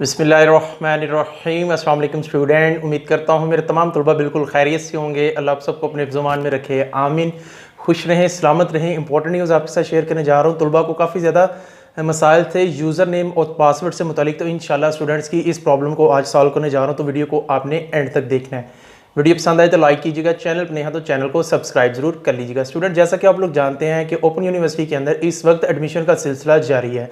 बिस्मिल्लाहिर्रहमानिर्रहीम। अस्सलाम वालेकुम स्टूडेंट, उम्मीद करता हूँ मेरे तमाम तलबा बिल्कुल खैरियत से होंगे। अल्लाह आप सबको अपने ज़ुबान में रखे, आमीन। खुश रहें, सलामत रहें। इंपॉर्टेंट न्यूज़ आपके साथ शेयर करने जा रहा हूँ। तलबा को काफ़ी ज़्यादा मसाइल थे यूज़र नेम और पासवर्ड से मुतालिक, तो इंशाल्लाह स्टूडेंट्स की इस प्रॉब्लम को आज सॉल्व करने जा रहा हूँ। तो वीडियो को आपने एंड तक देखना है। वीडियो पसंद आए तो लाइक कीजिएगा, चैनल पर नहीं है तो चैनल को सब्सक्राइब जरूर कर लीजिएगा। स्टूडेंट, जैसा कि आप लोग जानते हैं कि ओपन यूनिवर्सिटी के अंदर इस वक्त एडमिशन का सिलसिला जारी है।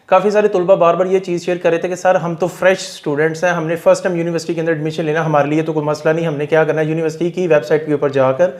काफ़ी सारे तलबा बार बार ये चीज़ शेयर कर रहे थे कि सर हम तो फ्रेश स्टूडेंट्स हैं, हमने फर्स्ट टाइम यूनिवर्सिटी के अंदर एडमिशन लेना, हमारे लिए तो कोई मसला नहीं। हमने क्या करना है, यूनिवर्सिटी की वेबसाइट के ऊपर जाकर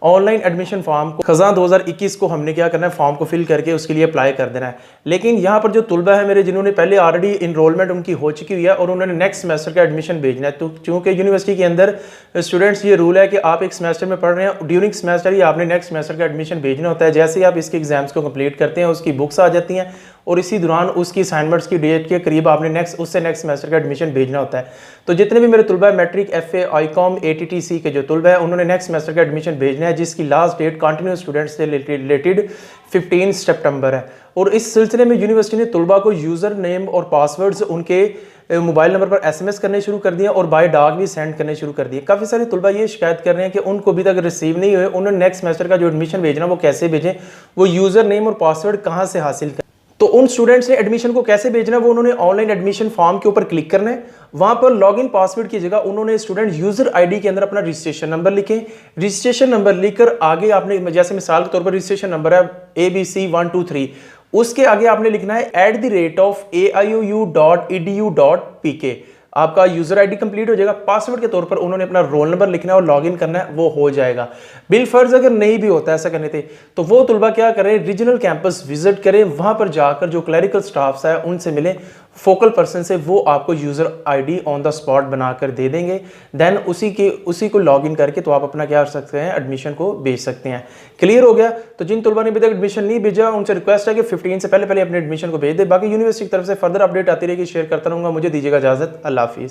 ऑनलाइन एडमिशन फॉर्म को खज़ां 2021 को हमने क्या करना है, फॉर्म को फिल करके उसके लिए अप्लाई कर देना है। लेकिन यहाँ पर जो तलबा है मेरे, जिन्होंने पहले ऑलरेडी इनरोलमेंट उनकी हो चुकी हुई है और उन्होंने नेक्स्ट सेमेस्टर का एडमिशन भेजना है, तो चूँकि यूनिवर्सिटी के अंदर स्टूडेंट्स ये रूल है कि आप एक सेमेस्टर में पढ़ रहे हैं, ड्यूरिंग सेमेस्टर ही आपने नेक्स्ट सेमेस्टर का एडमिशन भेजना होता है। जैसे ही आप इसके एग्जाम्स को कंप्लीट करते हैं, उसकी बुक्स आ जाती हैं और इसी दौरान उसकी असाइनमेंट्स की डेट के करीब आपने नेक्स्ट सेमेस्टर का एडमिशन भेजना होता है। तो जितने भी मेरे तलबा मैट्रिक, FA, ICOM, ATTC के जो तलबा है, उन्होंने नेक्स्ट सेमेस्टर का एडमिशन भेजना है, जिसकी लास्ट डेट कंटिन्यूस स्टूडेंट्स से रिलेटेड 15 सितंबर है। और इस सिलसिले में यूनिवर्सिटी ने तलबा को यूज़र नेम और पासवर्ड्स उनके मोबाइल नंबर पर SMS करने शुरू कर दिए और बाय डाक भी सेंड करने शुरू कर दिए। काफ़ी सारे तलबा ये शिकायत कर रहे हैं कि उनको अभी तक रिसीव नहीं हुए। उन्होंने नेक्स्ट सेमेस्टर का जो एडमिशन भेजना वो कैसे भेजें, वो यूज़र नेम और पासवर्ड कहाँ से हासिल करें। तो उन स्टूडेंट्स ने एडमिशन को कैसे भेजना है, वो उन्होंने ऑनलाइन एडमिशन फॉर्म के ऊपर क्लिक करना है। वहां पर लॉगिन पासवर्ड की जगह उन्होंने स्टूडेंट यूजर ID के अंदर अपना रजिस्ट्रेशन नंबर लिखें। रजिस्ट्रेशन नंबर लिखकर आगे आपने, जैसे मिसाल के तौर पर रजिस्ट्रेशन नंबर है ABC123, उसके आगे आपने लिखना है @AIOU.edu.pk। आपका यूजर ID कंप्लीट हो जाएगा। पासवर्ड के तौर पर उन्होंने अपना रोल नंबर लिखना है और लॉगिन करना है, वो हो जाएगा। बिलफर्ज अगर नहीं भी होता ऐसा करने थे, तो वो तलबा क्या करें, रीजनल कैंपस विजिट करें, वहां पर जाकर जो क्लरिकल स्टाफ्स है उनसे मिलें, फोकल पर्सन से, वो आपको user ID on the spot बनाकर दे देंगे। देन उसी को लॉगिन करके तो आप अपना क्या कर सकते हैं, एडमिशन को भेज सकते हैं। क्लियर हो गया। तो जिन तलबा ने अभी तक एडमिशन नहीं भेजा, उनसे रिक्वेस्ट है कि 15 से पहले अपने एडमिशन को भेज दे। बाकी यूनिवर्सिटी की तरफ से फर्दर अपडेट आती रहेगी, शेयर करता रहूंगा। मुझे दीजिएगा इजाजत। अल्लाह हाफिज़।